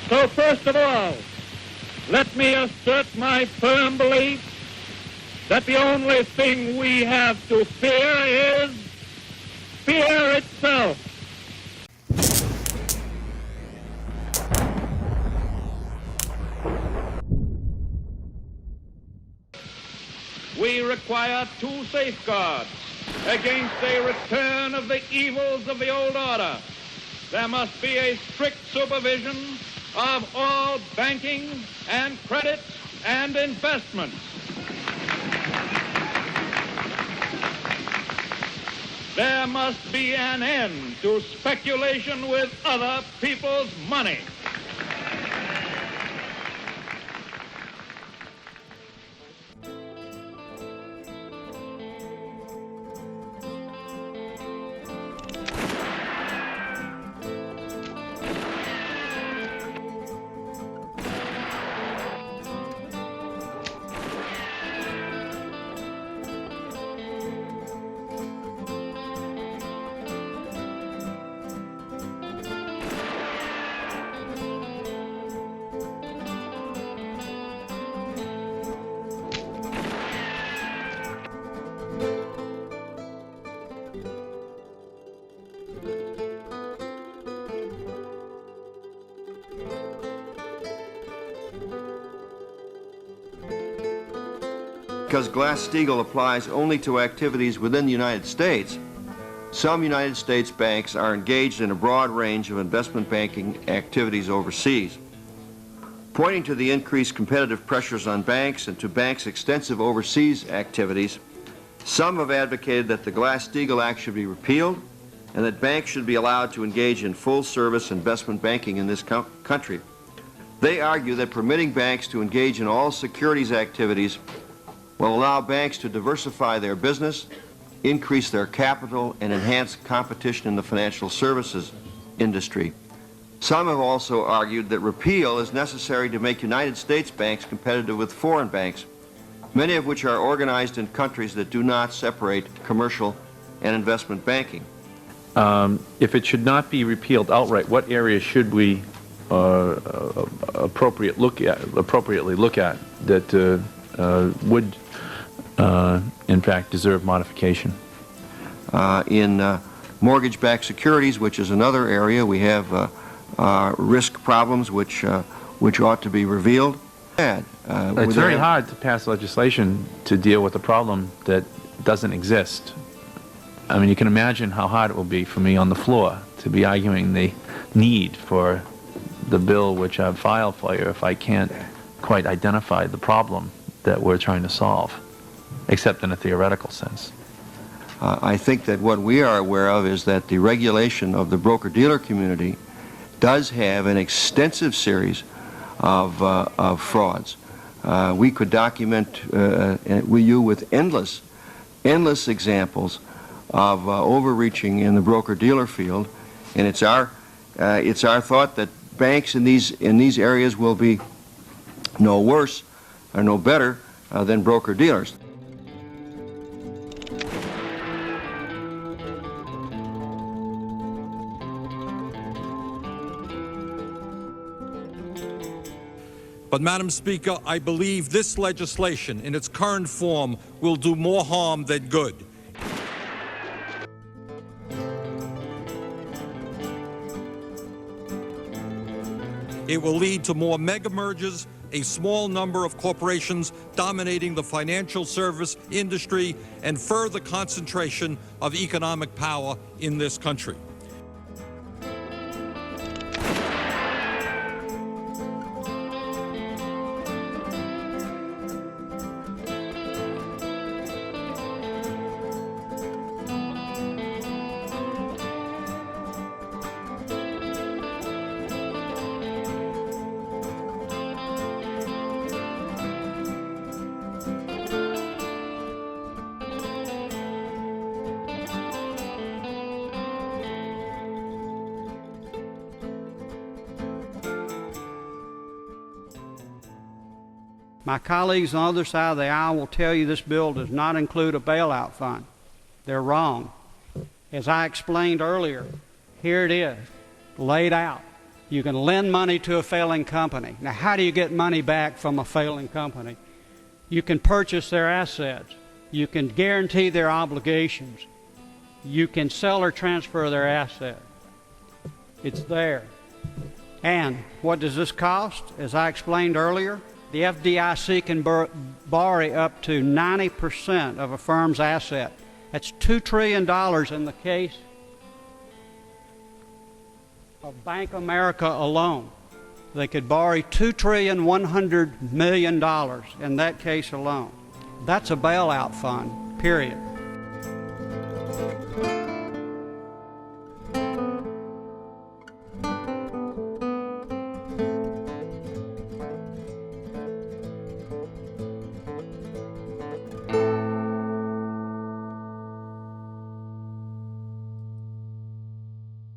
So first of all, let me assert my firm belief that the only thing we have to fear is fear itself. We require two safeguards against a return of the evils of the old order. There must be a strict supervision of all banking and credit and investments. There must be an end to speculation with other people's money. Because Glass-Steagall applies only to activities within the United States, some United States banks are engaged in a broad range of investment banking activities overseas. Pointing to the increased competitive pressures on banks and to banks' extensive overseas activities, some have advocated that the Glass-Steagall Act should be repealed and that banks should be allowed to engage in full-service investment banking in this country. They argue that permitting banks to engage in all securities activities will allow banks to diversify their business, increase their capital, and enhance competition in the financial services industry. Some have also argued that repeal is necessary to make United States banks competitive with foreign banks, many of which are organized in countries that do not separate commercial and investment banking. If it should not be repealed outright, what areas should we appropriately look at that would in fact deserve modification? In mortgage-backed securities, which is another area, we have risk problems which ought to be revealed. It's very hard to pass legislation to deal with a problem that doesn't exist. I mean, you can imagine how hard it will be for me on the floor to be arguing the need for the bill which I've filed for you if I can't quite identify the problem that we're trying to solve, except in a theoretical sense. I think that what we are aware of is that the regulation of the broker-dealer community does have an extensive series of frauds. We could document you with endless examples of overreaching in the broker-dealer field, and it's our thought that banks in these areas will be no worse or no better than broker-dealers. But, Madam Speaker, I believe this legislation in its current form will do more harm than good. It will lead to more mega mergers, a small number of corporations dominating the financial service industry, and further concentration of economic power in this country. My colleagues on the other side of the aisle will tell you this bill does not include a bailout fund. They're wrong. As I explained earlier, here it is, laid out. You can lend money to a failing company. Now, how do you get money back from a failing company? You can purchase their assets. You can guarantee their obligations. You can sell or transfer their assets. It's there. And what does this cost? As I explained earlier, the FDIC can borrow up to 90% of a firm's asset. That's $2 trillion in the case of Bank of America alone. They could borrow $2,100,000,000 in that case alone. That's a bailout fund, period.